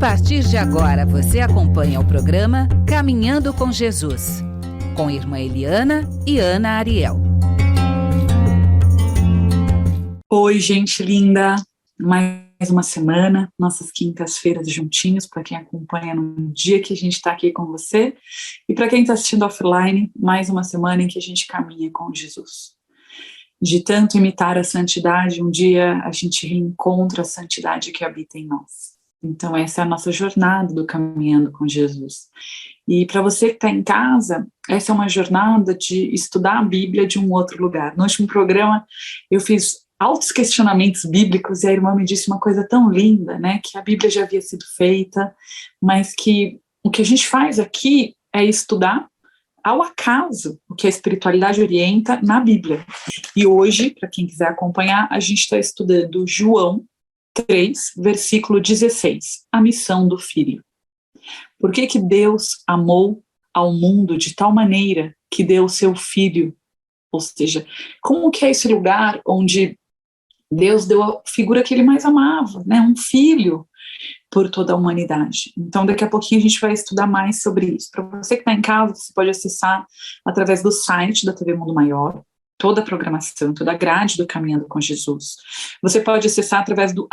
partir de agora, você acompanha o programa Caminhando com Jesus, com Irmã Eliana e Ana Ariel. Oi, gente linda! Mais uma semana, nossas quintas-feiras juntinhos, para quem acompanha no dia que a gente está aqui com você, e para quem está assistindo offline, mais uma semana em que a gente caminha com Jesus. De tanto imitar a santidade, um dia a gente reencontra a santidade que habita em nós. Então essa é a nossa jornada do caminhando com Jesus. E para você que está em casa, essa é uma jornada de estudar a Bíblia de um outro lugar. No último programa eu fiz altos questionamentos bíblicos e a irmã me disse uma coisa tão linda, né, que a Bíblia já havia sido feita, mas que o que a gente faz aqui é estudar ao acaso o que a espiritualidade orienta na Bíblia. E hoje, para quem quiser acompanhar, a gente está estudando João 3, versículo 16, a missão do Filho. Por que que Deus amou ao mundo de tal maneira que deu o seu Filho? Ou seja, como que é esse lugar onde Deus deu a figura que ele mais amava, né? Um filho por toda a humanidade. Então daqui a pouquinho a gente vai estudar mais sobre isso. Para você que está em casa, você pode acessar através do site da TV Mundo Maior, toda a programação, toda a grade do Caminhando com Jesus. Você pode acessar através do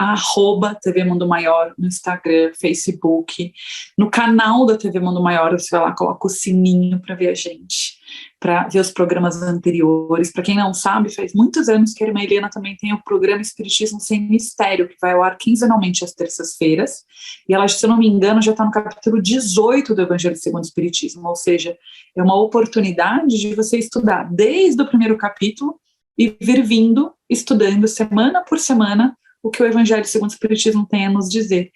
@TV Mundo Maior no Instagram, Facebook, no canal da TV Mundo Maior, você vai lá, coloca o sininho para ver a gente, para ver os programas anteriores. Para quem não sabe, faz muitos anos que a irmã Helena também tem o programa Espiritismo Sem Mistério, que vai ao ar quinzenalmente às terças-feiras, e ela, se eu não me engano, já está no capítulo 18 do Evangelho segundo o Espiritismo, ou seja, é uma oportunidade de você estudar desde o primeiro capítulo e vir vindo, estudando semana por semana o que o Evangelho segundo o Espiritismo tem a nos dizer.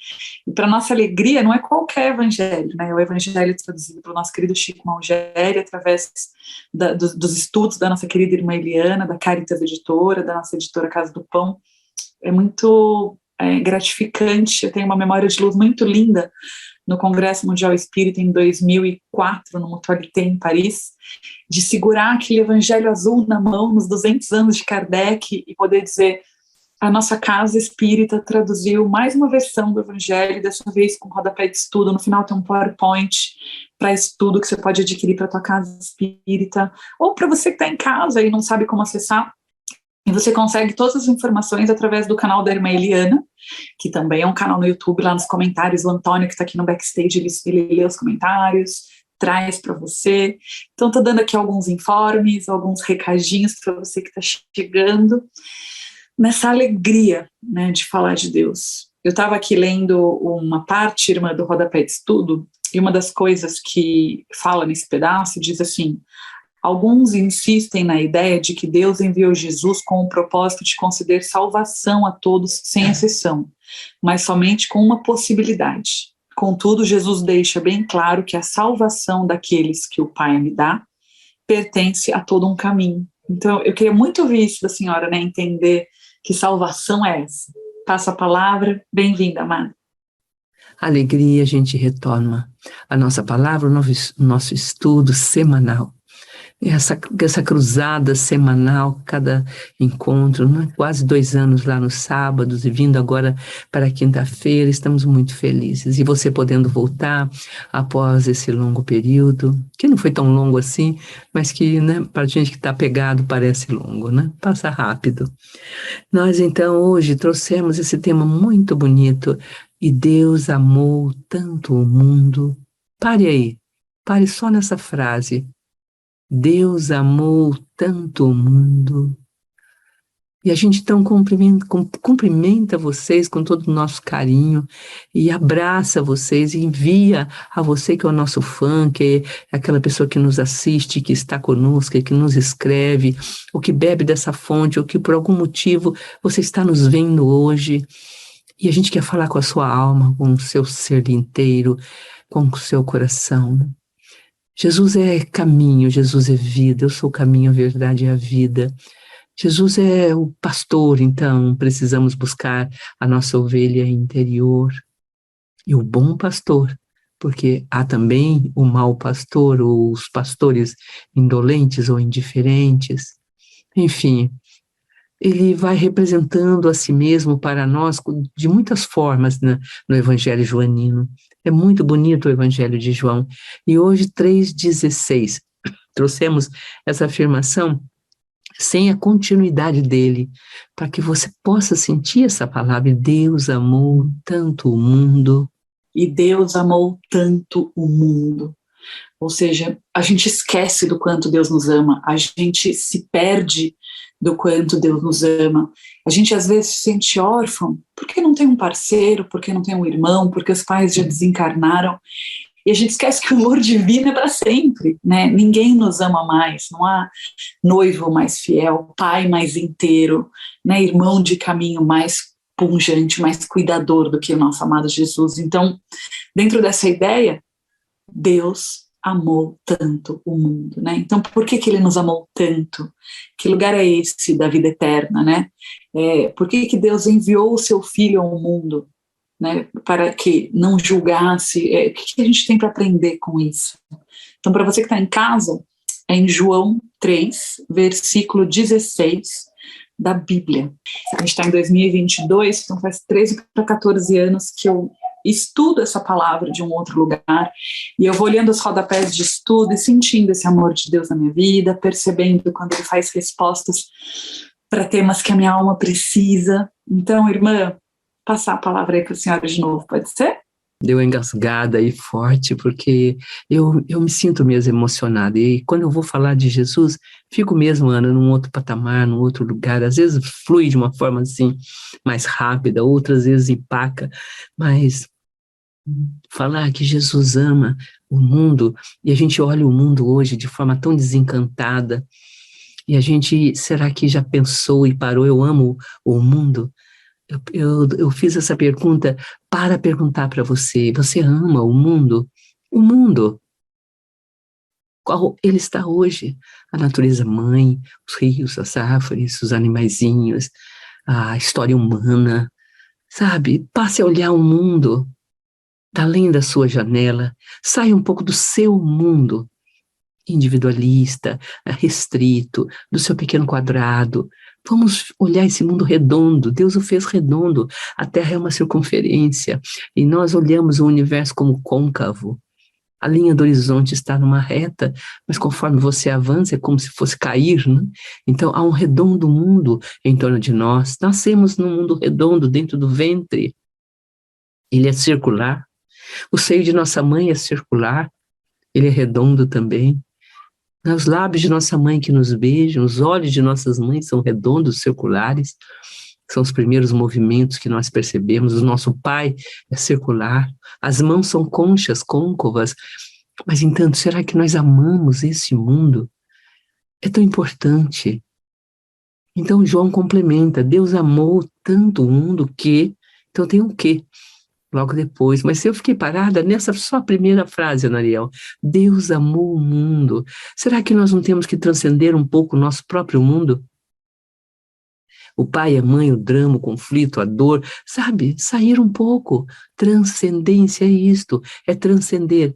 E para nossa alegria, não é qualquer evangelho, né? É o evangelho traduzido pelo nosso querido Chico Malgeri, através dos estudos da nossa querida irmã Eliana, da Caritas Editora, da nossa editora Casa do Pão. É muito gratificante. Eu tenho uma memória de luz muito linda no Congresso Mundial Espírita em 2004, no Mutualité, em Paris, de segurar aquele evangelho azul na mão, nos 200 anos de Kardec, e poder dizer: a nossa casa espírita traduziu mais uma versão do Evangelho, dessa vez com rodapé de estudo. No final tem um PowerPoint para estudo que você pode adquirir para a tua casa espírita, ou para você que está em casa e não sabe como acessar. E você consegue todas as informações através do canal da irmã Eliana, que também é um canal no YouTube. Lá nos comentários, o Antônio, que está aqui no backstage, ele lê os comentários, traz para você. Então estou dando aqui alguns informes, alguns recadinhos para você que está chegando nessa alegria, né, de falar de Deus. Eu estava aqui lendo uma parte, irmã, do rodapé de estudo, e uma das coisas que fala nesse pedaço diz assim: alguns insistem na ideia de que Deus enviou Jesus com o propósito de conceder salvação a todos sem exceção, mas somente com uma possibilidade. Contudo, Jesus deixa bem claro que a salvação daqueles que o Pai me dá pertence a todo um caminho. Então, eu queria muito ouvir isso da senhora, né, entender que salvação é essa. Passo a palavra. Bem-vinda, amada. Alegria, a gente retorna a nossa palavra, o nosso estudo semanal. Essa cruzada semanal, cada encontro, né? Quase 2 anos lá nos sábados e vindo agora para a quinta-feira, estamos muito felizes. E você podendo voltar após esse longo período, que não foi tão longo assim, mas que, né, para a gente que está pegado parece longo, né? Passa rápido. Nós então hoje trouxemos esse tema muito bonito: e Deus amou tanto o mundo. Pare aí, pare só nessa frase. Deus amou tanto o mundo. E a gente então cumprimenta vocês com todo o nosso carinho e abraça vocês e envia a você que é o nosso fã, que é aquela pessoa que nos assiste, que está conosco, que nos escreve, ou que bebe dessa fonte, ou que por algum motivo você está nos vendo hoje. E a gente quer falar com a sua alma, com o seu ser inteiro, com o seu coração, né? Jesus é caminho, Jesus é vida, eu sou o caminho, a verdade e a vida. Jesus é o pastor, então precisamos buscar a nossa ovelha interior. E o bom pastor, porque há também o mau pastor, ou os pastores indolentes ou indiferentes. Enfim, ele vai representando a si mesmo para nós de muitas formas, né, no Evangelho joanino. É muito bonito o Evangelho de João. E hoje, 3,16, trouxemos essa afirmação sem a continuidade dele, para que você possa sentir essa palavra: Deus amou tanto o mundo. E Deus amou tanto o mundo. Ou seja, a gente esquece do quanto Deus nos ama, a gente se perde do quanto Deus nos ama. A gente às vezes se sente órfão porque não tem um parceiro, porque não tem um irmão, porque os pais já desencarnaram. E a gente esquece que o amor divino é para sempre, né? Ninguém nos ama mais, não há noivo mais fiel, pai mais inteiro, né? Irmão de caminho mais pungente, mais cuidador do que o nosso amado Jesus. Então, dentro dessa ideia, Deus amou tanto o mundo, né? Então, por que ele nos amou tanto? Que lugar é esse da vida eterna, né? Por que Deus enviou o seu Filho ao mundo, né? Para que não julgasse? O que a gente tem para aprender com isso? Então, para você que está em casa, é em João 3, versículo 16 da Bíblia. A gente está em 2022, então faz 13 para 14 anos que eu estudo essa palavra de um outro lugar, e eu vou olhando os rodapés de estudo e sentindo esse amor de Deus na minha vida, percebendo quando ele faz respostas para temas que a minha alma precisa. Então, irmã, passar a palavra aí para a senhora de novo, pode ser? Deu uma engasgada aí forte, porque eu me sinto mesmo emocionada, e quando eu vou falar de Jesus, fico mesmo, Ana, num outro patamar, num outro lugar. Às vezes flui de uma forma assim, mais rápida, outras vezes empaca, mas falar que Jesus ama o mundo, e a gente olha o mundo hoje de forma tão desencantada, e a gente, será que já pensou e parou? Eu amo o mundo? Eu fiz essa pergunta para perguntar para você: você ama o mundo? O mundo, qual ele está hoje? A natureza mãe, os rios, as árvores, os animaizinhos, a história humana, sabe? Passe a olhar o mundo além da sua janela, saia um pouco do seu mundo individualista, restrito, do seu pequeno quadrado. Vamos olhar esse mundo redondo. Deus o fez redondo. A Terra é uma circunferência e nós olhamos o universo como côncavo. A linha do horizonte está numa reta, mas conforme você avança é como se fosse cair, né? Então há um redondo mundo em torno de nós. Nascemos num mundo redondo dentro do ventre. Ele é circular. O seio de nossa mãe é circular. Ele é redondo também. Os lábios de nossa mãe que nos beijam, os olhos de nossas mães são redondos, circulares, são os primeiros movimentos que nós percebemos. O nosso pai é circular, as mãos são conchas, côncavas, mas entanto, será que nós amamos esse mundo? É tão importante. Então João complementa: Deus amou tanto o mundo que, então tem o quê? Logo depois, mas eu fiquei parada nessa só primeira frase, Anariel. Deus amou o mundo. Será que nós não temos que transcender um pouco o nosso próprio mundo? O pai, a mãe, o drama, o conflito, a dor, sabe? Sair um pouco. Transcendência é isto, é transcender,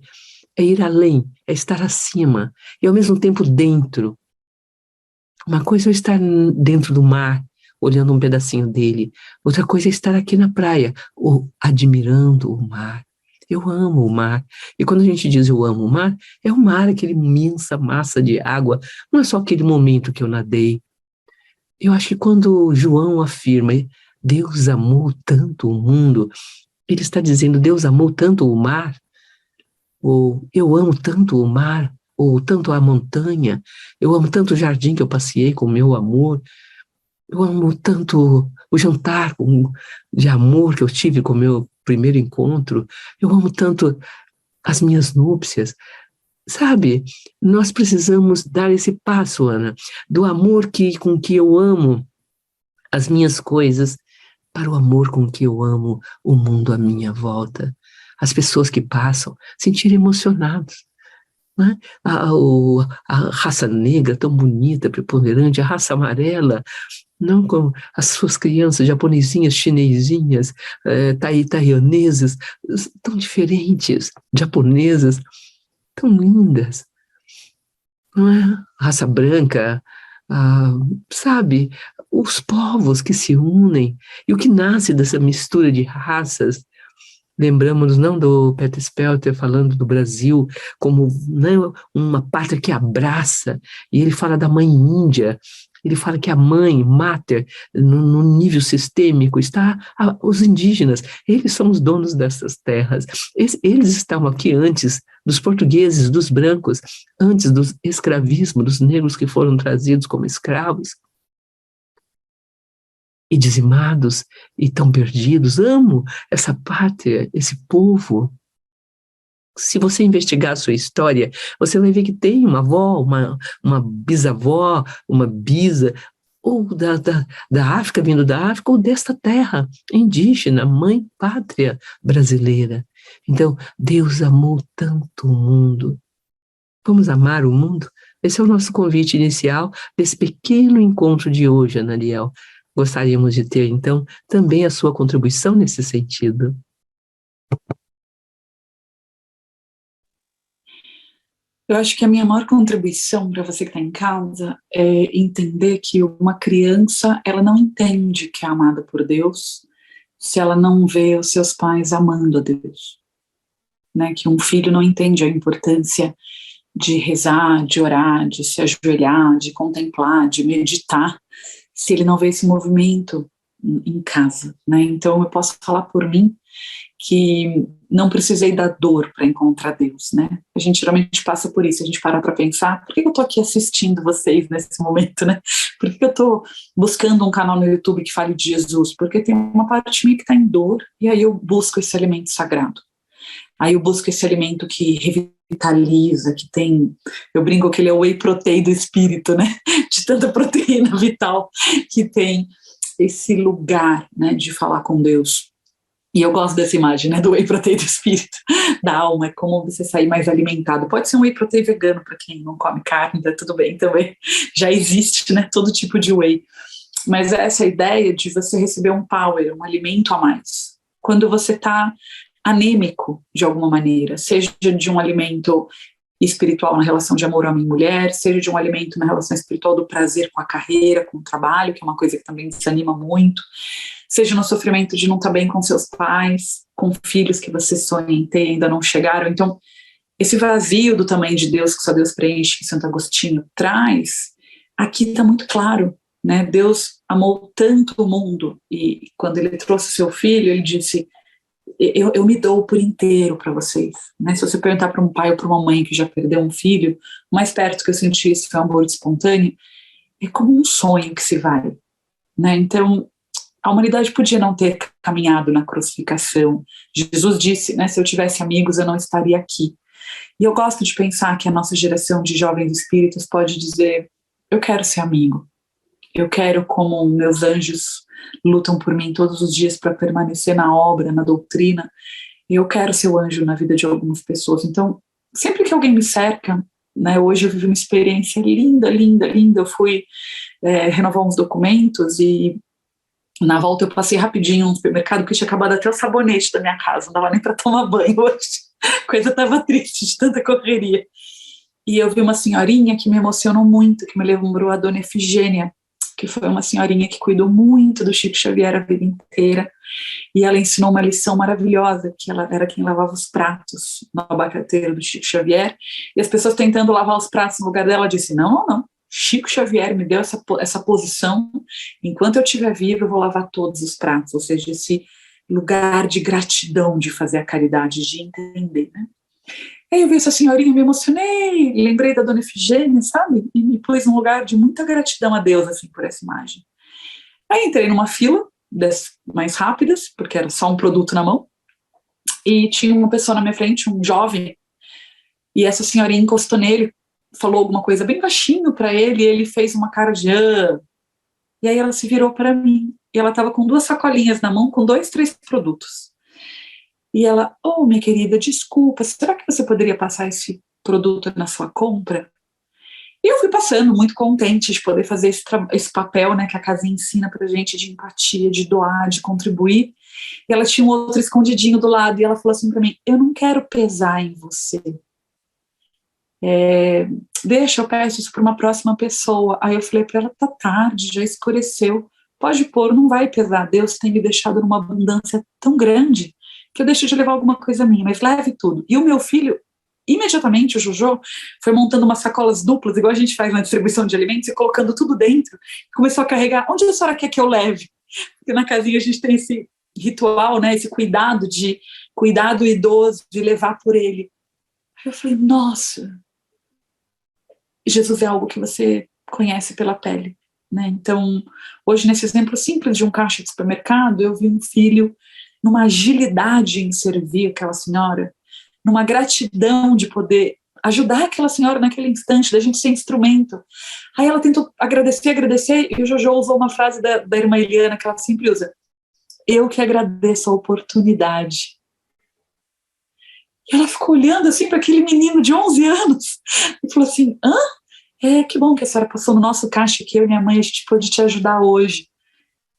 é ir além, é estar acima, e ao mesmo tempo dentro. Uma coisa é estar dentro do mar, olhando um pedacinho dele. Outra coisa é estar aqui na praia, ou admirando o mar. Eu amo o mar. E quando a gente diz eu amo o mar, é o mar, aquela imensa massa de água. Não é só aquele momento que eu nadei. Eu acho que quando João afirma Deus amou tanto o mundo, ele está dizendo Deus amou tanto o mar, ou eu amo tanto o mar, ou tanto a montanha, eu amo tanto o jardim que eu passeei com o meu amor, eu amo tanto o jantar de amor que eu tive com o meu primeiro encontro. Eu amo tanto as minhas núpcias. Sabe, nós precisamos dar esse passo, Ana, do amor com que eu amo as minhas coisas, para o amor com que eu amo o mundo à minha volta. As pessoas que passam, sentir emocionados. Né? A raça negra tão bonita, preponderante, a raça amarela, não como as suas crianças japonesinhas, chinesinhas, taiwanesas, tão diferentes, japonesas, tão lindas, não é? Raça branca, sabe? os povos que se unem, e o que nasce dessa mistura de raças. Lembramos não do Peter Spelter falando do Brasil como, né, uma pátria que abraça, e ele fala da mãe índia, ele fala que a mãe, mater, no nível sistêmico, está os indígenas, eles são os donos dessas terras, eles estavam aqui antes dos portugueses, dos brancos, antes do escravismo, dos negros que foram trazidos como escravos, e dizimados, e tão perdidos. Amo essa pátria, esse povo. Se você investigar a sua história, você vai ver que tem uma avó, uma bisavó, uma bisa, ou da África, vindo da África, ou desta terra indígena, mãe pátria brasileira. Então, Deus amou tanto o mundo. Vamos amar o mundo? Esse é o nosso convite inicial desse pequeno encontro de hoje, Anariel. Gostaríamos de ter, então, também a sua contribuição nesse sentido. Eu acho que a minha maior contribuição para você que está em casa é entender que uma criança, ela não entende que é amada por Deus se ela não vê os seus pais amando a Deus. Né? Que um filho não entende a importância de rezar, de orar, de se ajoelhar, de contemplar, de meditar, se ele não vê esse movimento em casa, né? Então eu posso falar por mim que não precisei da dor para encontrar Deus, né? A gente geralmente passa por isso, a gente para pensar, por que eu estou aqui assistindo vocês nesse momento, né? Por que eu estou buscando um canal no YouTube que fale de Jesus? Porque tem uma parte minha que está em dor, e aí eu busco esse alimento sagrado. Aí eu busco esse alimento que revitaliza, que tem, eu brinco que ele é o whey protein do espírito, né? De tanta proteína vital que tem esse lugar, né, de falar com Deus. E eu gosto dessa imagem, né, do whey protein do espírito, da alma, é como você sair mais alimentado. Pode ser um whey protein vegano para quem não come carne, tá tudo bem também. Já existe, né, todo tipo de whey. Mas é essa ideia de você receber um power, um alimento a mais. Quando você está anêmico, de alguma maneira, seja de um alimento espiritual na relação de amor homem e mulher, seja de um alimento na relação espiritual do prazer com a carreira, com o trabalho, que é uma coisa que também desanima muito, seja no sofrimento de não estar bem com seus pais, com filhos que você sonha em ter e ainda não chegaram. Então, esse vazio do tamanho de Deus que só Deus preenche, que Santo Agostinho traz, aqui está muito claro, né? Deus amou tanto o mundo, e quando ele trouxe seu filho, ele disse: eu me dou por inteiro para vocês, né? Se você perguntar para um pai ou para uma mãe que já perdeu um filho, o mais perto que eu senti isso foi um aborto espontâneo, é como um sonho que se vai, né? Então, a humanidade podia não ter caminhado na crucificação. Jesus disse, né, se eu tivesse amigos, eu não estaria aqui. E eu gosto de pensar que a nossa geração de jovens espíritos pode dizer: eu quero ser amigo, eu quero, como meus anjos lutam por mim todos os dias para permanecer na obra, na doutrina, eu quero ser o anjo na vida de algumas pessoas. Então, sempre que alguém me cerca, né, hoje eu vivi uma experiência linda, linda, linda. Eu fui renovar uns documentos e na volta eu passei rapidinho no supermercado, porque tinha acabado até o sabonete da minha casa, não dava nem para tomar banho hoje, a coisa estava triste de tanta correria. E eu vi uma senhorinha que me emocionou muito, que me lembrou a Dona Efigênia, que foi uma senhorinha que cuidou muito do Chico Xavier a vida inteira, e ela ensinou uma lição maravilhosa, que ela era quem lavava os pratos no abacateiro do Chico Xavier, e as pessoas tentando lavar os pratos no lugar dela, disse: não, não, não, Chico Xavier me deu essa posição, enquanto eu estiver vivo eu vou lavar todos os pratos, ou seja, esse lugar de gratidão, de fazer a caridade, de entender, né? Aí eu vi essa senhorinha, me emocionei, lembrei da Dona Efigênia, sabe? E me pus num lugar de muita gratidão a Deus, assim, por essa imagem. Aí entrei numa fila, das mais rápidas, porque era só um produto na mão, e tinha uma pessoa na minha frente, um jovem, e essa senhorinha encostou nele, falou alguma coisa bem baixinho para ele, e ele fez uma cara de e aí ela se virou para mim, e ela estava com 2 sacolinhas na mão, com 2, 3 produtos. E ela: oh, minha querida, desculpa, será que você poderia passar esse produto na sua compra? E eu fui passando, muito contente de poder fazer esse papel, né, que a casinha ensina pra gente, de empatia, de doar, de contribuir. E ela tinha um outro escondidinho do lado, e ela falou assim para mim: eu não quero pesar em você, Deixa, eu peço isso para uma próxima pessoa. Aí eu falei para ela, tá tarde, já escureceu, pode pôr, não vai pesar, Deus tem me deixado numa abundância tão grande que eu deixo de levar alguma coisa minha, mas leve tudo. E o meu filho, imediatamente, o Jojo, foi montando umas sacolas duplas, igual a gente faz na distribuição de alimentos, e colocando tudo dentro, começou a carregar, onde a senhora quer que eu leve? Porque na casinha a gente tem esse ritual, né, esse cuidado idoso, de levar por ele. Aí eu falei, nossa, Jesus é algo que você conhece pela pele, né? Então, hoje, nesse exemplo simples de um caixa de supermercado, eu vi um filho numa agilidade em servir aquela senhora, numa gratidão de poder ajudar aquela senhora naquele instante, da gente ser instrumento. Aí ela tentou agradecer, e o Jojo usou uma frase da irmã Eliana, que ela sempre usa, eu que agradeço a oportunidade. E ela ficou olhando assim para aquele menino de 11 anos e falou assim, que bom que a senhora passou no nosso caixa, que eu e minha mãe a gente pôde te ajudar hoje.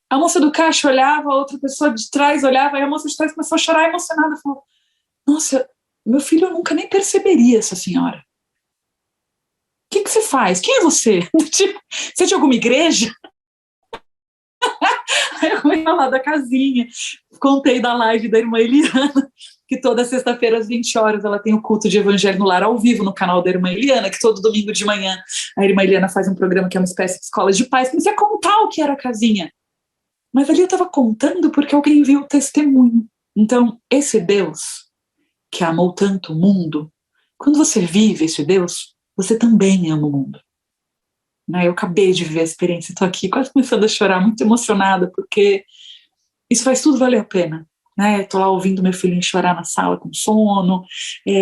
A moça do caixa olhava, a outra pessoa de trás olhava, e a moça de trás começou a chorar emocionada, falou, nossa, meu filho eu nunca nem perceberia essa senhora. O que você faz? Quem é você? Você é de alguma igreja? Aí eu comecei a falar da casinha, contei da live da irmã Eliana, que toda sexta-feira às 20 horas ela tem o culto de Evangelho no Lar ao vivo no canal da irmã Eliana, que todo domingo de manhã a irmã Eliana faz um programa que é uma espécie de escola de paz, comecei a contar o que era a casinha. Mas ali eu estava contando porque alguém viu o testemunho. Então, esse Deus que amou tanto o mundo, quando você vive esse Deus, você também ama o mundo. Eu acabei de viver a experiência, estou aqui quase começando a chorar, muito emocionada, porque isso faz tudo valer a pena. Estou lá ouvindo meu filhinho chorar na sala com sono,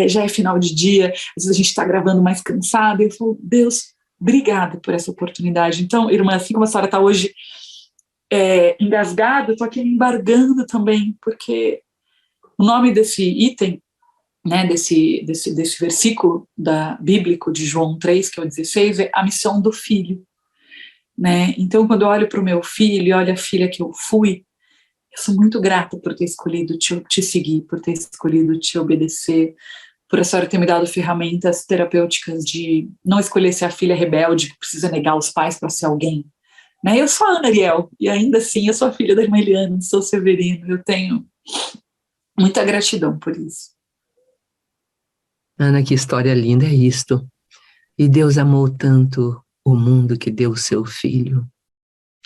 já é final de dia, às vezes a gente está gravando mais cansado, e eu falo, Deus, obrigada por essa oportunidade. Então, irmã, assim como a senhora está hoje engasgada, eu estou aqui me embargando também, porque o nome desse item, desse versículo bíblico de João 3, que é o 16, é a missão do filho. Então, quando eu olho para o meu filho e olho a filha que eu fui, eu sou muito grata por ter escolhido te seguir, por ter escolhido te obedecer, por a senhora ter me dado ferramentas terapêuticas de não escolher ser a filha rebelde que precisa negar os pais para ser alguém. Eu sou a Ana Ariel, e ainda assim eu sou a filha da irmã Eliana, sou Severino, eu tenho muita gratidão por isso. Ana, que história linda é isto. E Deus amou tanto o mundo que deu o seu filho.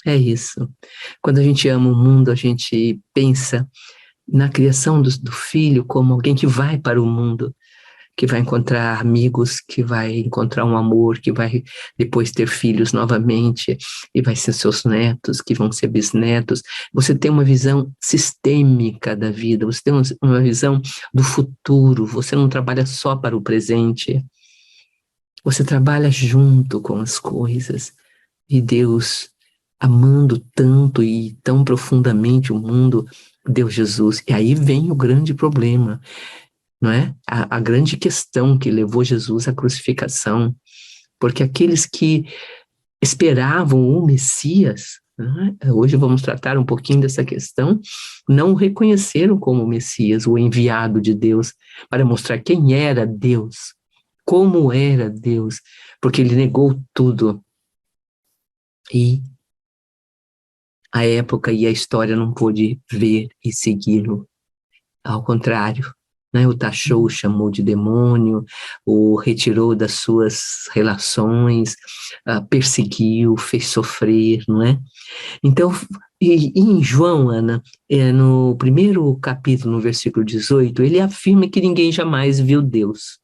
É isso. Quando a gente ama o mundo, a gente pensa na criação do filho como alguém que vai para o mundo, que vai encontrar amigos, que vai encontrar um amor, que vai depois ter filhos novamente, e vai ser seus netos, que vão ser bisnetos. Você tem uma visão sistêmica da vida, você tem uma visão do futuro, você não trabalha só para o presente, você trabalha junto com as coisas. E Deus, amando tanto e tão profundamente o mundo, deu Jesus. E aí vem o grande problema, não é? A grande questão que levou Jesus à crucificação, porque aqueles que esperavam o Messias, hoje vamos tratar um pouquinho dessa questão, não o reconheceram como o Messias, o enviado de Deus, para mostrar quem era Deus, como era Deus, porque ele negou tudo. E a época e a história não pôde ver e segui-lo. Ao contrário, o taxou, o chamou de demônio, o retirou das suas relações, perseguiu, fez sofrer, não é? Então, e em João, Ana, no primeiro capítulo, no versículo 18, ele afirma que ninguém jamais viu Deus.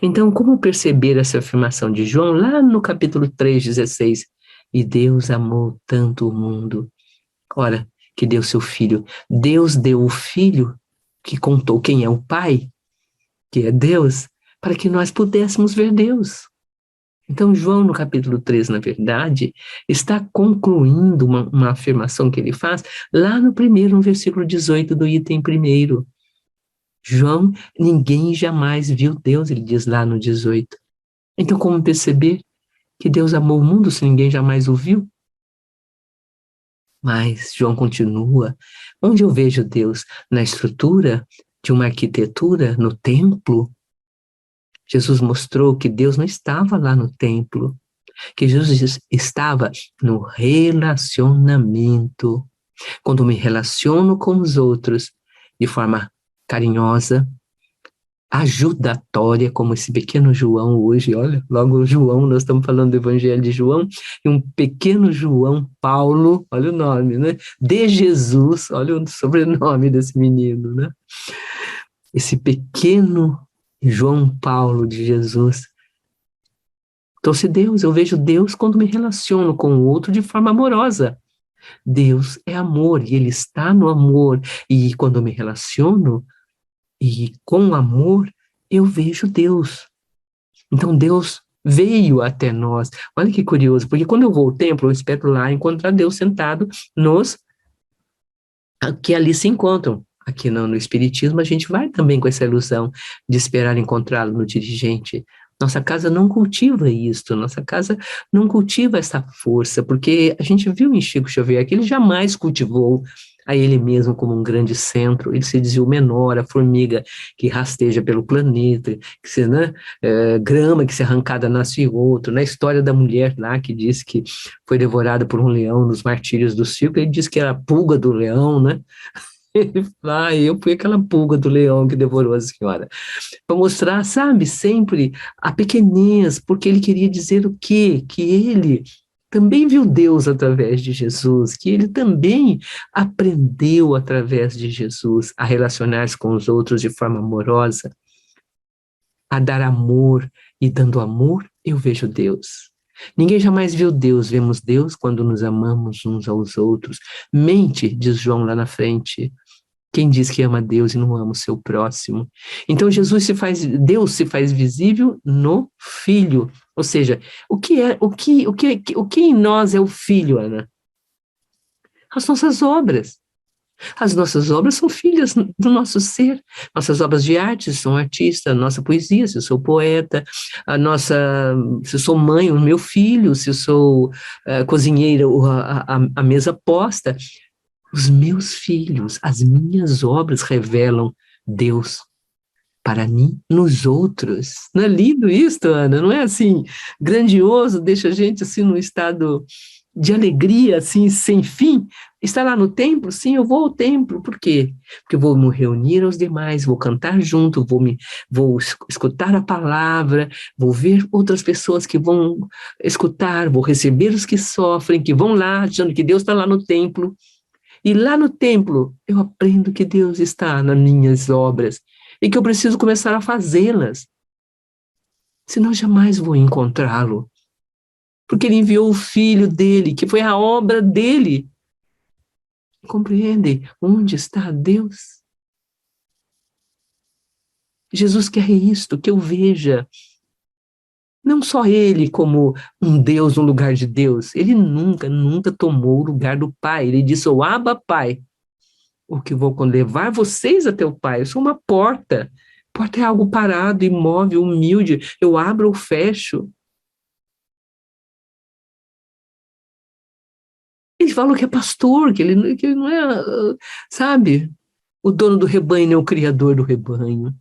Então, como perceber essa afirmação de João lá no capítulo 3, 16? E Deus amou tanto o mundo, ora, que deu seu filho. Deus deu o filho que contou quem é o Pai, que é Deus, para que nós pudéssemos ver Deus. Então, João, no capítulo 3, na verdade, está concluindo uma afirmação que ele faz lá no versículo 18 do item primeiro. João, ninguém jamais viu Deus, ele diz lá no 18. Então, como perceber que Deus amou o mundo se ninguém jamais o viu? Mas João continua, onde eu vejo Deus? Na estrutura de uma arquitetura, no templo? Jesus mostrou que Deus não estava lá no templo, que Jesus estava no relacionamento. Quando me relaciono com os outros de forma carinhosa, ajudatória, como esse pequeno João hoje, olha, logo o João, nós estamos falando do Evangelho de João, e um pequeno João Paulo, olha o nome, né? De Jesus, olha o sobrenome desse menino, né? Esse pequeno João Paulo de Jesus trouxe Deus. Eu vejo Deus quando me relaciono com o outro de forma amorosa. Deus é amor e Ele está no amor. E quando eu me relaciono e com amor, eu vejo Deus. Então Deus veio até nós. Olha que curioso, porque quando eu vou ao templo, eu espero lá encontrar Deus sentado nos que ali se encontram. Aqui no Espiritismo, a gente vai também com essa ilusão de esperar encontrá-lo no dirigente. Nossa casa não cultiva isso, nossa casa não cultiva essa força, porque a gente viu em Chico Xavier que ele jamais cultivou a ele mesmo como um grande centro, ele se dizia o menor, a formiga que rasteja pelo planeta, que se, né, grama que se arrancada nasce outro. Na história da mulher lá, que diz que foi devorada por um leão nos martírios do circo, ele diz que era a pulga do leão, né? Ele fala, eu fui aquela pulga do leão que devorou a senhora. Para mostrar, sabe, sempre a pequenez, porque ele queria dizer o quê? Que ele também viu Deus através de Jesus, que ele também aprendeu através de Jesus a relacionar-se com os outros de forma amorosa, a dar amor, e dando amor, eu vejo Deus. Ninguém jamais viu Deus, vemos Deus quando nos amamos uns aos outros. Mente, diz João lá na frente, quem diz que ama Deus e não ama o seu próximo? Então Deus se faz visível no Filho. Ou seja, o que em nós é o Filho, Ana? As nossas obras. As nossas obras são filhas do nosso ser. Nossas obras de arte, se sou artista, a nossa poesia, se eu sou poeta, se eu sou mãe, o meu filho, se eu sou cozinheira, a mesa posta. Os meus filhos, as minhas obras revelam Deus para mim nos outros. Não é lindo isso, Ana? Não é assim grandioso, deixa a gente assim num estado de alegria, assim, sem fim? Está lá no templo? Sim, eu vou ao templo. Por quê? Porque eu vou me reunir aos demais, vou cantar junto, vou escutar a palavra, vou ver outras pessoas que vão escutar, vou receber os que sofrem, que vão lá, achando que Deus está lá no templo. E lá no templo, eu aprendo que Deus está nas minhas obras e que eu preciso começar a fazê-las. Senão jamais vou encontrá-lo. Porque ele enviou o Filho dele, que foi a obra dele. Compreende? Onde está Deus? Jesus quer isto, que eu veja. Não só ele como um Deus no lugar de Deus. Ele nunca tomou o lugar do Pai. Ele disse, o Abba, Pai, o que vou levar vocês até o Pai. Eu sou uma porta. Porta é algo parado, imóvel, humilde. Eu abro ou fecho. Ele falou que é pastor, que ele não é, sabe, o dono do rebanho, nem o criador do rebanho.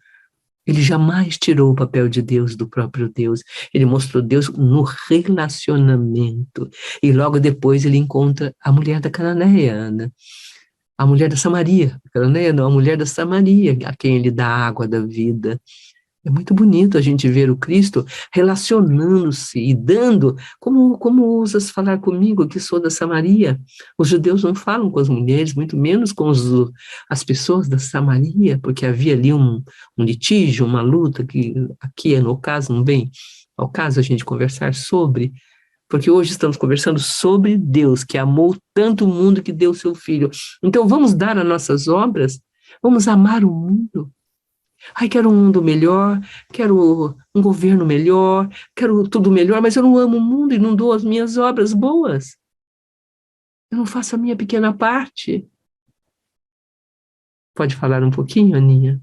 Ele jamais tirou o papel de Deus do próprio Deus. Ele mostrou Deus no relacionamento. E logo depois ele encontra a mulher da Cananeia, Ana. A mulher da Samaria. A Cananeia não, a mulher da Samaria, a quem ele dá a água da vida. É muito bonito a gente ver o Cristo relacionando-se e dando, como ousas falar comigo, que sou da Samaria? Os judeus não falam com as mulheres, muito menos com as pessoas da Samaria, porque havia ali um litígio, uma luta, que aqui, no caso, não vem ao caso a gente conversar sobre, porque hoje estamos conversando sobre Deus, que amou tanto o mundo que deu seu Filho. Então vamos dar as nossas obras, vamos amar o mundo. Ai, quero um mundo melhor, quero um governo melhor, quero tudo melhor, mas eu não amo o mundo e não dou as minhas obras boas. Eu não faço a minha pequena parte. Pode falar um pouquinho, Aninha?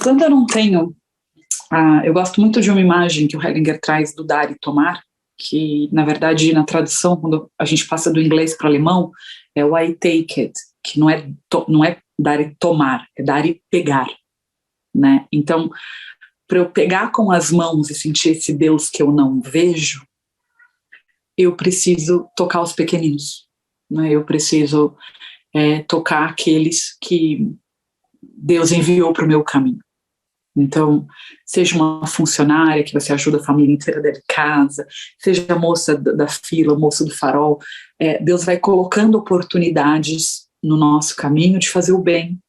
Quando eu não tenho... eu gosto muito de uma imagem que o Hellinger traz do dar e tomar, que, na verdade, na tradução, quando a gente passa do inglês para o alemão, é o I take it, que não é dar e tomar, é dar e pegar. Né? Então, para eu pegar com as mãos e sentir esse Deus que eu não vejo, eu preciso tocar os pequeninos, né? Eu preciso tocar aqueles que Deus enviou para o meu caminho. Então, seja uma funcionária que você ajuda a família inteira dentro de casa, seja a moça da fila, o moço do farol, Deus vai colocando oportunidades no nosso caminho de fazer o bem.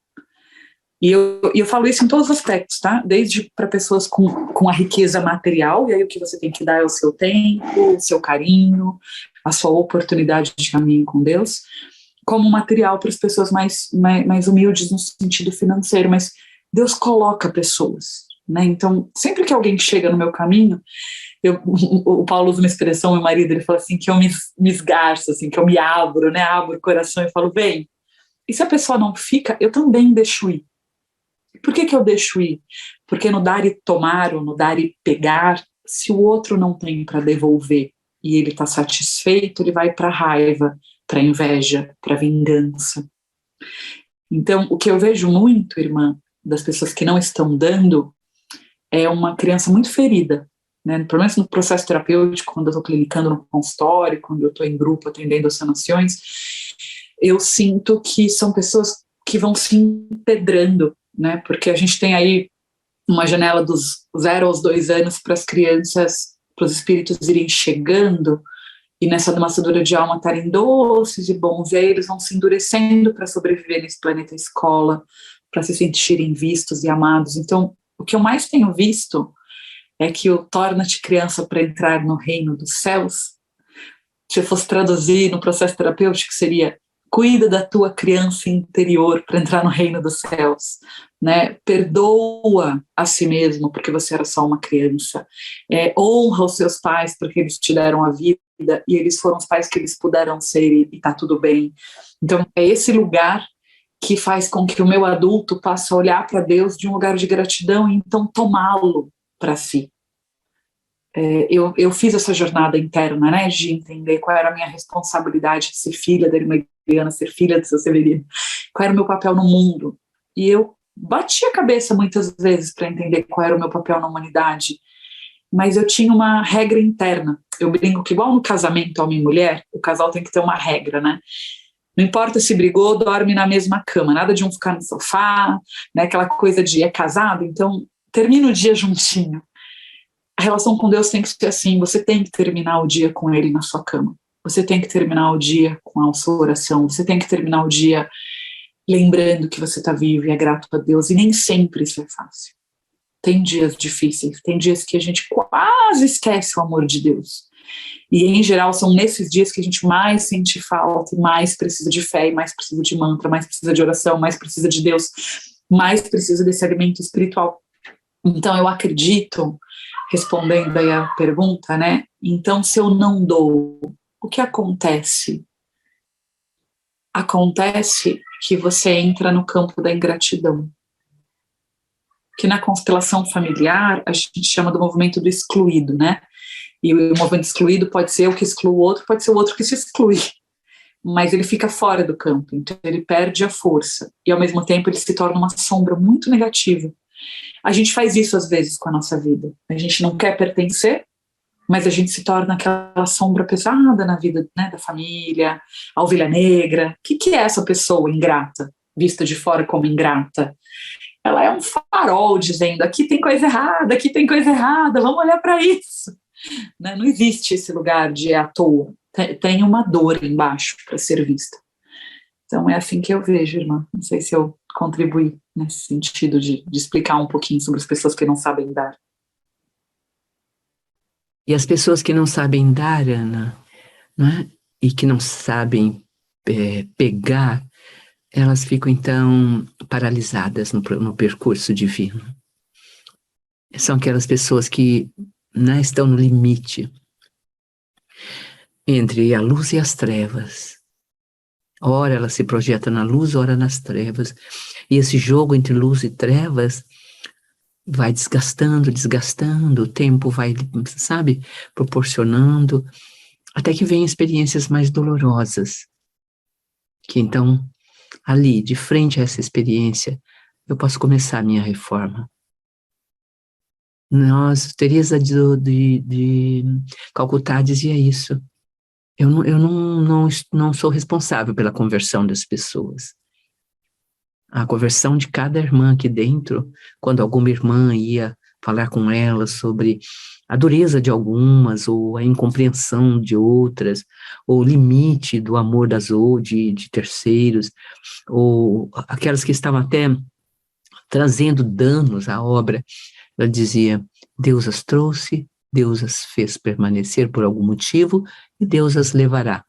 E eu falo isso em todos os aspectos, tá? Desde para pessoas com a riqueza material, e aí o que você tem que dar é o seu tempo, o seu carinho, a sua oportunidade de caminho com Deus, como material para as pessoas mais humildes no sentido financeiro, mas Deus coloca pessoas, né? Então, sempre que alguém chega no meu caminho, o Paulo usa uma expressão, meu marido, ele fala assim, que eu me esgarço, assim, que eu me abro, né? Abro o coração e falo, vem. E se a pessoa não fica, eu também deixo ir. Por que eu deixo ir? Porque no dar e tomar, ou no dar e pegar, se o outro não tem para devolver e ele está satisfeito, ele vai para a raiva, para a inveja, para a vingança. Então, o que eu vejo muito, irmã, das pessoas que não estão dando, é uma criança muito ferida, né? Pelo menos no processo terapêutico, quando eu estou clinicando no consultório, quando eu estou em grupo atendendo as sanações, eu sinto que são pessoas que vão se empedrando, né? Porque a gente tem aí uma janela dos 0 aos 2 anos para as crianças, para os espíritos irem chegando e nessa amassadura de alma estarem doces e bons, e aí eles vão se endurecendo para sobreviver nesse planeta escola, para se sentirem vistos e amados. Então, o que eu mais tenho visto é que o torna-te criança para entrar no reino dos céus, se eu fosse traduzir no processo terapêutico, seria cuida da tua criança interior para entrar no reino dos céus, né? Perdoa a si mesmo porque você era só uma criança, honra os seus pais porque eles te deram a vida e eles foram os pais que eles puderam ser e tá tudo bem. Então é esse lugar que faz com que o meu adulto passe a olhar para Deus de um lugar de gratidão e então tomá-lo para si. Eu fiz essa jornada interna, né, de entender qual era a minha responsabilidade de ser filha da irmã Eliana, ser filha de São Severino, qual era o meu papel no mundo. E eu bati a cabeça muitas vezes para entender qual era o meu papel na humanidade, mas eu tinha uma regra interna. Eu brinco que igual no casamento homem e mulher, o casal tem que ter uma regra, né? Não importa se brigou, dorme na mesma cama, nada de um ficar no sofá, né, aquela coisa de casado, então termina o dia juntinho. A relação com Deus tem que ser assim, você tem que terminar o dia com Ele na sua cama, você tem que terminar o dia com a sua oração, você tem que terminar o dia lembrando que você está vivo e é grato a Deus, e nem sempre isso é fácil. Tem dias difíceis, tem dias que a gente quase esquece o amor de Deus, e em geral são nesses dias que a gente mais sente falta, e mais precisa de fé, e mais precisa de mantra, mais precisa de oração, mais precisa de Deus, mais precisa desse alimento espiritual. Então eu acredito, respondendo aí a pergunta, né? Então, se eu não dou, o que acontece? Acontece que você entra no campo da ingratidão. Que na constelação familiar, a gente chama do movimento do excluído, né? E o movimento excluído pode ser eu que excluo o outro, pode ser o outro que se exclui. Mas ele fica fora do campo, então ele perde a força. E ao mesmo tempo ele se torna uma sombra muito negativa. A gente faz isso às vezes com a nossa vida. A gente não quer pertencer, mas a gente se torna aquela sombra pesada na vida, né, da família, a ovelha negra. O que é essa pessoa ingrata, vista de fora como ingrata? Ela é um farol dizendo, aqui tem coisa errada, vamos olhar para isso. Né? Não existe esse lugar de à toa. Tem uma dor embaixo para ser vista. Então é assim que eu vejo, irmã. Não sei se eu contribuí nesse sentido de explicar um pouquinho sobre as pessoas que não sabem dar. E as pessoas que não sabem dar, Ana, né, e que não sabem pegar, elas ficam então paralisadas no percurso divino. São aquelas pessoas que, né, estão no limite entre a luz e as trevas. Ora ela se projeta na luz, ora nas trevas. E esse jogo entre luz e trevas vai desgastando, o tempo vai, sabe, proporcionando, até que vem experiências mais dolorosas. Que então, ali, de frente a essa experiência, eu posso começar a minha reforma. Teresa de Calcutá dizia isso. Eu não sou responsável pela conversão das pessoas. A conversão de cada irmã aqui dentro, quando alguma irmã ia falar com ela sobre a dureza de algumas, ou a incompreensão de outras, ou o limite do amor de terceiros, ou aquelas que estavam até trazendo danos à obra, ela dizia: Deus as trouxe, Deus as fez permanecer por algum motivo, e Deus as levará.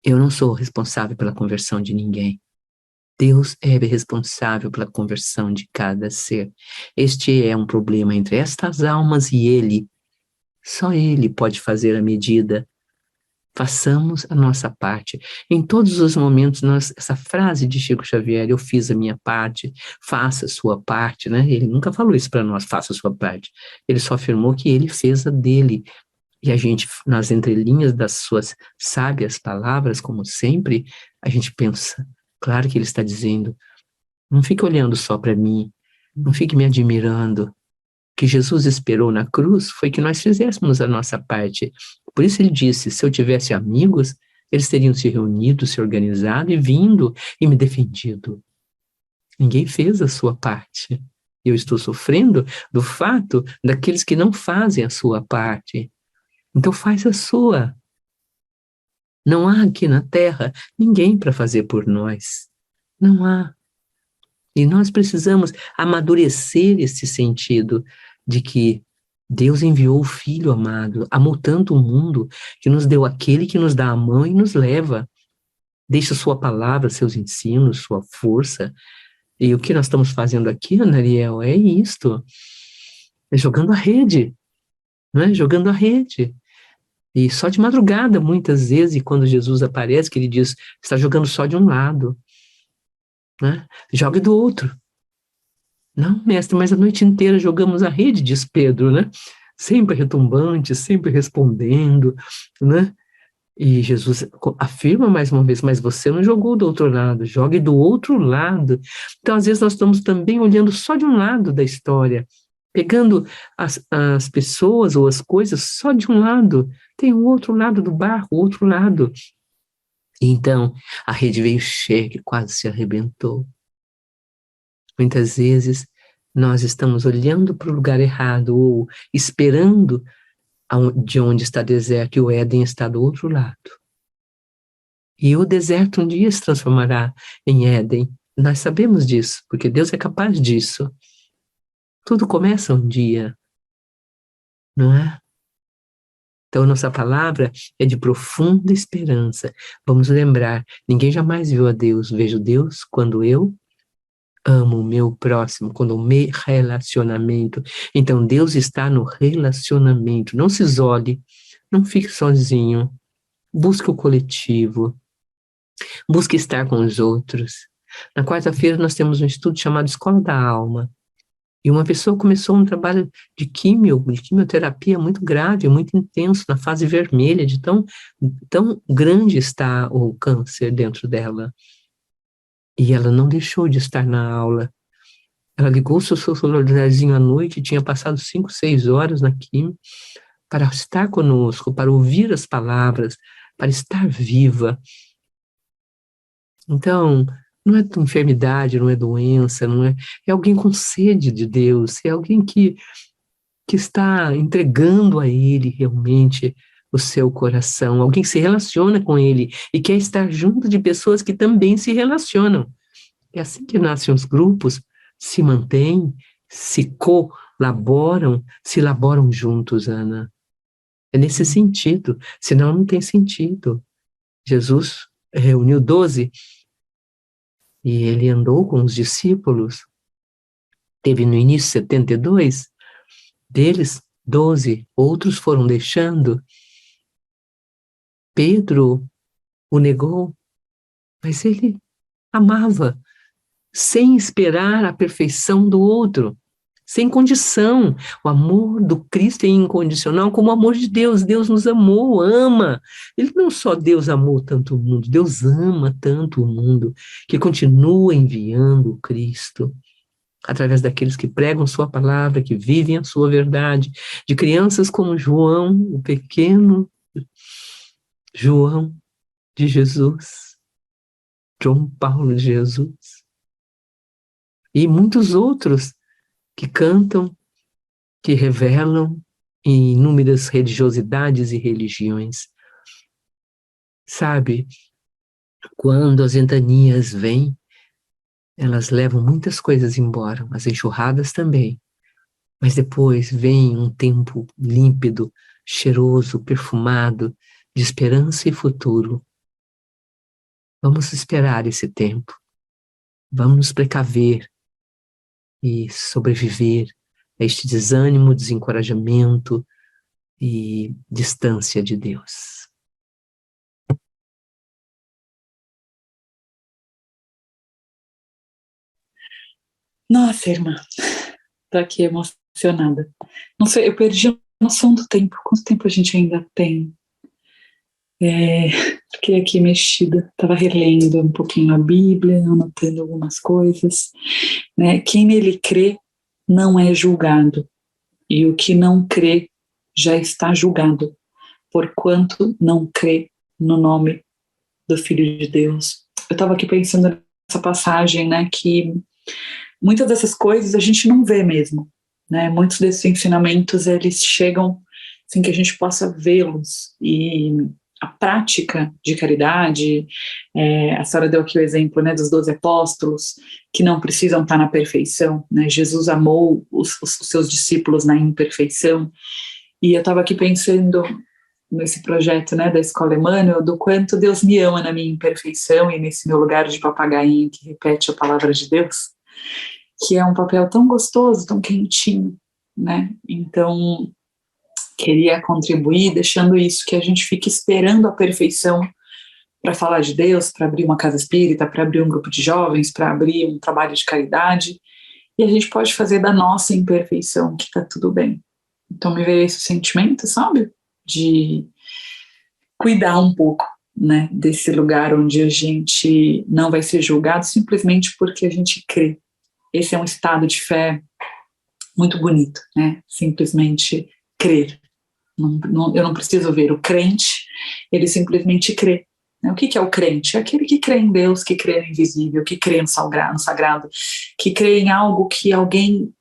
Eu não sou responsável pela conversão de ninguém. Deus é responsável pela conversão de cada ser. Este é um problema entre estas almas e Ele. Só Ele pode fazer a medida. Façamos a nossa parte. Em todos os momentos, essa frase de Chico Xavier, eu fiz a minha parte, faça a sua parte, né? Ele nunca falou isso para nós, faça a sua parte. Ele só afirmou que ele fez a dele. E a gente, nas entrelinhas das suas sábias palavras, como sempre, a gente pensa, claro que ele está dizendo, não fique olhando só para mim, não fique me admirando. O que Jesus esperou na cruz foi que nós fizéssemos a nossa parte. Por isso ele disse, se eu tivesse amigos, eles teriam se reunido, se organizado e vindo e me defendido. Ninguém fez a sua parte. Eu estou sofrendo do fato daqueles que não fazem a sua parte. Então faz a sua. Não há aqui na Terra ninguém para fazer por nós. Não há. E nós precisamos amadurecer esse sentido de que Deus enviou o Filho amado, amou tanto o mundo, que nos deu aquele que nos dá a mão e nos leva. Deixa sua palavra, seus ensinos, sua força. E o que nós estamos fazendo aqui, Ana Ariel, é isto. É jogando a rede. Não é? Jogando a rede. E só de madrugada, muitas vezes, e quando Jesus aparece, que ele diz, está jogando só de um lado. Né? Jogue do outro. Não, mestre, mas a noite inteira jogamos a rede, diz Pedro, né? Sempre retumbante, sempre respondendo, né? E Jesus afirma mais uma vez, mas você não jogou do outro lado, jogue do outro lado. Então, às vezes, nós estamos também olhando só de um lado da história, pegando as pessoas ou as coisas só de um lado. Tem o outro lado do barco, o outro lado. E então, a rede veio cheia, que quase se arrebentou. Muitas vezes, nós estamos olhando para o lugar errado ou esperando de onde está deserto, e o Éden está do outro lado. E o deserto um dia se transformará em Éden. Nós sabemos disso, porque Deus é capaz disso. Tudo começa um dia, não é? Então, nossa palavra é de profunda esperança. Vamos lembrar, ninguém jamais viu a Deus. Vejo Deus quando eu amo o meu próximo, quando eu me relacionamento. Então, Deus está no relacionamento. Não se isole, não fique sozinho. Busque o coletivo. Busque estar com os outros. Na quarta-feira, nós temos um estudo chamado Escola da Alma. E uma pessoa começou um trabalho de quimioterapia muito grave, muito intenso, na fase vermelha, de tão grande está o câncer dentro dela. E ela não deixou de estar na aula. Ela ligou o seu celularzinho à noite, tinha passado 5, 6 horas na quimio, para estar conosco, para ouvir as palavras, para estar viva. Então, não é enfermidade, não é doença, é alguém com sede de Deus, é alguém que está entregando a Ele realmente o seu coração, alguém que se relaciona com Ele e quer estar junto de pessoas que também se relacionam. É assim que nascem os grupos, se mantêm, se colaboram, se elaboram juntos, Ana. É nesse sentido, senão não tem sentido. Jesus reuniu 12 e ele andou com os discípulos. Teve no início 72, deles 12, outros foram deixando. Pedro o negou, mas ele amava, sem esperar a perfeição do outro, sem condição. O amor do Cristo é incondicional, como o amor de Deus. Deus nos amou, ama. Ele não só Deus amou tanto o mundo, Deus ama tanto o mundo, que continua enviando o Cristo. através daqueles que pregam sua palavra, que vivem a sua verdade, de crianças como João, o pequeno João de Jesus, João Paulo de Jesus, e muitos outros que cantam, que revelam em inúmeras religiosidades e religiões. Sabe, quando as ventanias vêm, elas levam muitas coisas embora, as enxurradas também. Mas depois vem um tempo límpido, cheiroso, perfumado, de esperança e futuro. Vamos esperar esse tempo. Vamos nos precaver e sobreviver a este desânimo, desencorajamento e distância de Deus. Nossa, irmã, tô aqui emocionada. Não sei, eu perdi a noção do tempo. Quanto tempo a gente ainda tem? Fiquei aqui mexida, estava relendo um pouquinho a Bíblia, anotando algumas coisas, né? Quem nele crê não é julgado, e o que não crê já está julgado, porquanto não crê no nome do Filho de Deus. Eu estava aqui pensando nessa passagem, né, que muitas dessas coisas a gente não vê mesmo, né? Muitos desses ensinamentos, eles chegam sem que a gente possa vê-los, e a prática de caridade, a senhora deu aqui o exemplo, né, dos 12 apóstolos, que não precisam estar na perfeição, né? Jesus amou os seus discípulos na imperfeição, e eu estava aqui pensando nesse projeto, né, da Escola Emmanuel, do quanto Deus me ama na minha imperfeição e nesse meu lugar de papagainho que repete a palavra de Deus, que é um papel tão gostoso, tão quentinho, né? Então, queria contribuir deixando isso, que a gente fique esperando a perfeição para falar de Deus, para abrir uma casa espírita, para abrir um grupo de jovens, para abrir um trabalho de caridade, e a gente pode fazer da nossa imperfeição, que está tudo bem. Então me veio esse sentimento, sabe? De cuidar um pouco, né, desse lugar onde a gente não vai ser julgado simplesmente porque a gente crê. Esse é um estado de fé muito bonito, né? Simplesmente crer. Eu não preciso ver o crente, ele simplesmente crê. O que é o crente? É aquele que crê em Deus, que crê no invisível, que crê no sagrado, que crê em algo que alguém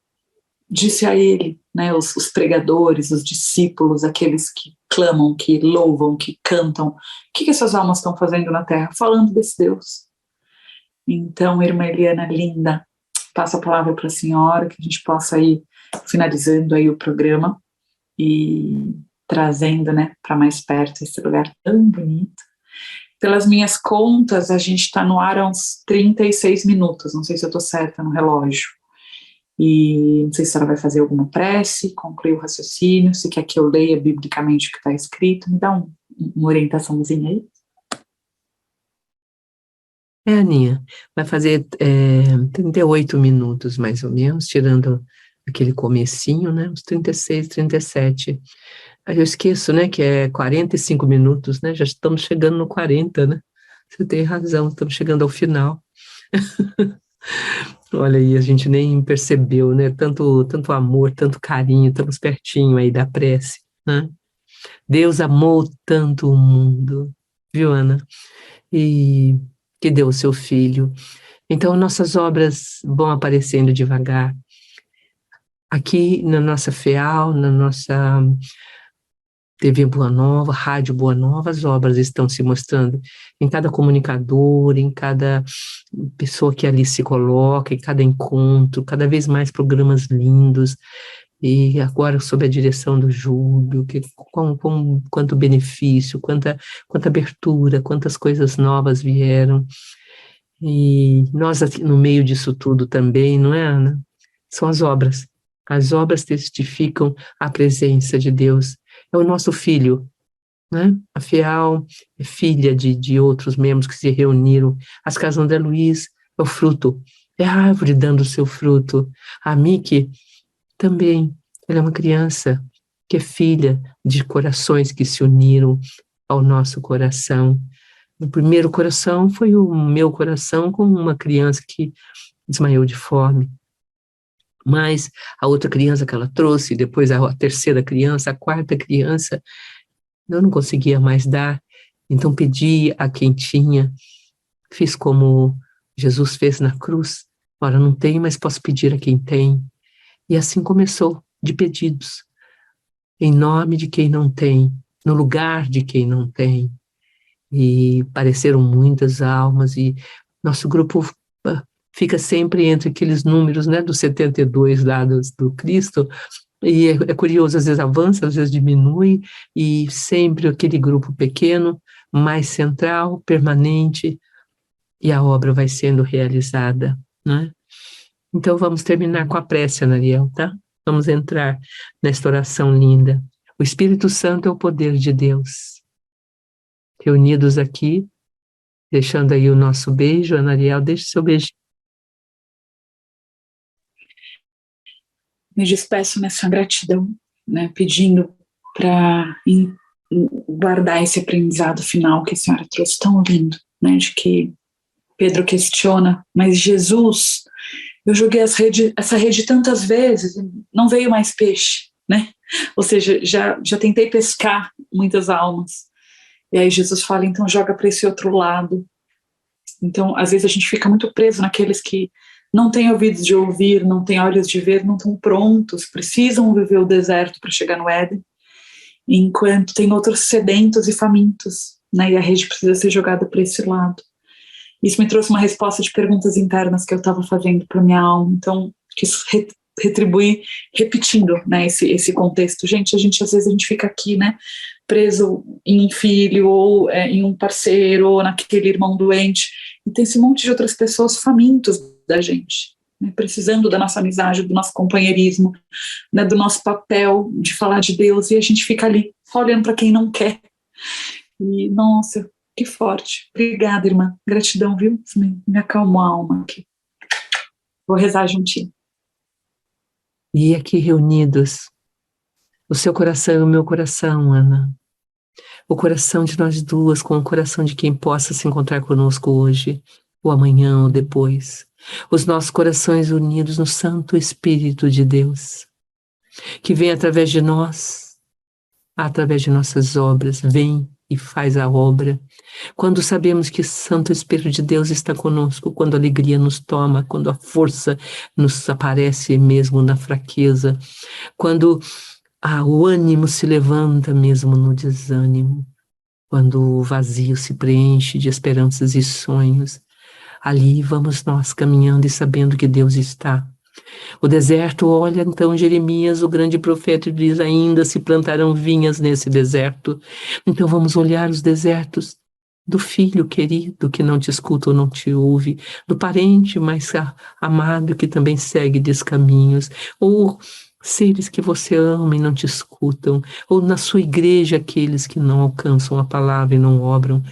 disse a ele, né? Os pregadores, os discípulos, aqueles que clamam, que louvam, que cantam. O que essas almas estão fazendo na Terra? Falando desse Deus. Então, irmã Eliana, linda, passo a palavra para a senhora, que a gente possa ir finalizando aí o programa e trazendo, né, para mais perto esse lugar tão bonito. Pelas minhas contas, a gente está no ar há uns 36 minutos, não sei se eu estou certa no relógio. E não sei se ela vai fazer alguma prece, concluir o raciocínio, se quer que eu leia biblicamente o que está escrito, me dá uma orientaçãozinha aí. Aninha, vai fazer 38 minutos, mais ou menos, tirando aquele comecinho, né, uns 36, 37. Aí eu esqueço, né, que é 45 minutos, né, já estamos chegando no 40, né, você tem razão, estamos chegando ao final. Olha aí, a gente nem percebeu, né, tanto amor, tanto carinho, estamos pertinho aí da prece, né. Deus amou tanto o mundo, viu, Ana? E que deu o seu Filho. Então, nossas obras vão aparecendo devagar. Aqui na nossa FEAL, na nossa TV Boa Nova, Rádio Boa Nova, as obras estão se mostrando em cada comunicador, em cada pessoa que ali se coloca, em cada encontro, cada vez mais programas lindos, e agora sob a direção do Júlio, quanto benefício, quanta abertura, quantas coisas novas vieram, e nós aqui no meio disso tudo também, não é, Ana? São as obras testificam a presença de Deus, é o nosso filho, né? A FEAL é filha de outros membros que se reuniram, as Casas André Luiz é o fruto, é a árvore dando o seu fruto, a Miki também, ela é uma criança que é filha de corações que se uniram ao nosso coração. O primeiro coração foi o meu coração com uma criança que desmaiou de fome. Mas a outra criança que ela trouxe, depois a terceira criança, a quarta criança, eu não conseguia mais dar, então pedi a quem tinha, fiz como Jesus fez na cruz. Ora, não tenho, mas posso pedir a quem tem. E assim começou, de pedidos, em nome de quem não tem, no lugar de quem não tem. E apareceram muitas almas, e nosso grupo fica sempre entre aqueles números, né, dos 72 lá do Cristo, e é curioso, às vezes avança, às vezes diminui, e sempre aquele grupo pequeno, mais central, permanente, e a obra vai sendo realizada, né? Então vamos terminar com a prece, Anariel, tá? Vamos entrar nesta oração linda. O Espírito Santo é o poder de Deus. Reunidos aqui, deixando aí o nosso beijo, Anariel, deixe seu beijo. Me despeço nessa gratidão, né, pedindo para guardar esse aprendizado final que a senhora trouxe tão lindo, né, de que Pedro questiona, mas Jesus, eu joguei essa rede tantas vezes, não veio mais peixe, né? Ou seja, já tentei pescar muitas almas. E aí Jesus fala, então joga para esse outro lado. Então, às vezes a gente fica muito preso naqueles que não têm ouvidos de ouvir, não têm olhos de ver, não estão prontos, precisam viver o deserto para chegar no Éden, enquanto tem outros sedentos e famintos, né? E a rede precisa ser jogada para esse lado. Isso me trouxe uma resposta de perguntas internas que eu estava fazendo para minha alma, então quis retribuir repetindo, né, esse contexto. Gente, às vezes a gente fica aqui, né, preso em um filho, ou em um parceiro, ou naquele irmão doente, e tem esse monte de outras pessoas famintos da gente, né, precisando da nossa amizade, do nosso companheirismo, né, do nosso papel de falar de Deus, e a gente fica ali, só olhando para quem não quer. E, nossa, que forte. Obrigada, irmã. Gratidão, viu? Me acalmou a alma aqui. Vou rezar juntinho. E aqui reunidos, o seu coração e o meu coração, Ana. O coração de nós duas com o coração de quem possa se encontrar conosco hoje, ou amanhã, ou depois. Os nossos corações unidos no Santo Espírito de Deus, que vem através de nós, através de nossas obras, vem e faz a obra. Quando sabemos que o Santo Espírito de Deus está conosco, quando a alegria nos toma, quando a força nos aparece mesmo na fraqueza, quando o ânimo se levanta mesmo no desânimo, quando o vazio se preenche de esperanças e sonhos, ali vamos nós caminhando e sabendo que Deus está. O deserto, olha então Jeremias, o grande profeta, diz, ainda se plantarão vinhas nesse deserto. Então vamos olhar os desertos do filho querido que não te escuta ou não te ouve, do parente mais amado que também segue descaminhos, ou seres que você ama e não te escutam, ou na sua igreja aqueles que não alcançam a palavra e não obram.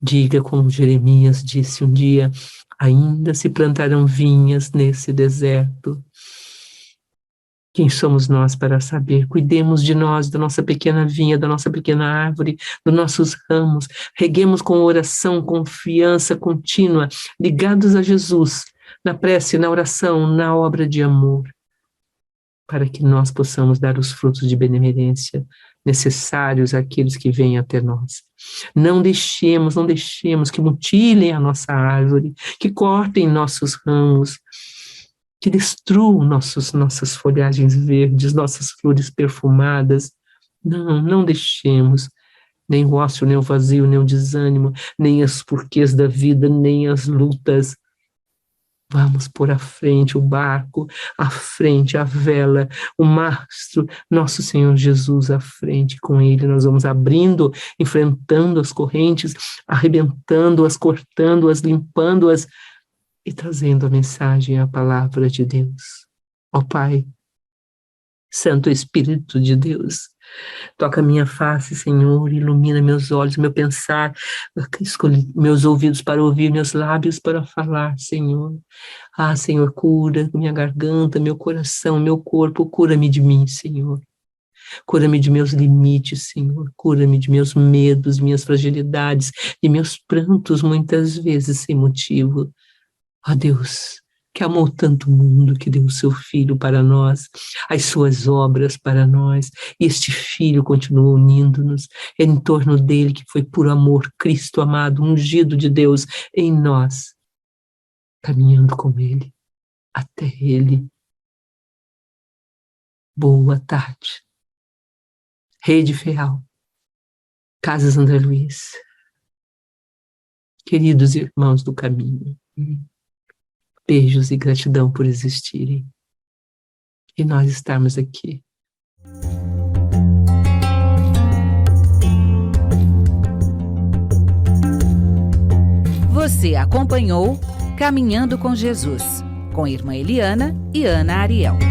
Diga como Jeremias disse um dia, ainda se plantarão vinhas nesse deserto. Quem somos nós para saber? Cuidemos de nós, da nossa pequena vinha, da nossa pequena árvore, dos nossos ramos. Reguemos com oração, confiança contínua, ligados a Jesus, na prece, na oração, na obra de amor, para que nós possamos dar os frutos de benemerência necessários àqueles que vêm até nós. Não deixemos que mutilem a nossa árvore, que cortem nossos ramos, que destruam nossas folhagens verdes, nossas flores perfumadas. Não deixemos, nem o ócio, nem o vazio, nem o desânimo, nem as porquês da vida, nem as lutas. Vamos pôr à frente o barco, à frente a vela, o mastro, nosso Senhor Jesus à frente. Com Ele nós vamos abrindo, enfrentando as correntes, arrebentando-as, cortando-as, limpando-as e trazendo a mensagem, a palavra de Deus. Ó Pai, Santo Espírito de Deus, toca minha face, Senhor, ilumina meus olhos, meu pensar, escolhe meus ouvidos para ouvir, meus lábios para falar, Senhor. Senhor, cura minha garganta, meu coração, meu corpo, cura-me de mim, Senhor. Cura-me de meus limites, Senhor. Cura-me de meus medos, minhas fragilidades, de meus prantos, muitas vezes sem motivo. Ó Deus, que amou tanto o mundo, que deu o seu Filho para nós, as suas obras para nós, e este Filho continua unindo-nos em torno dele, que foi por amor, Cristo amado, ungido de Deus em nós, caminhando com ele, até ele. Boa tarde. Rede Feal, Casas André Luiz, queridos irmãos do caminho, beijos e gratidão por existirem e nós estarmos aqui. Você acompanhou Caminhando com Jesus, com Irmã Eliana e Ana Ariel.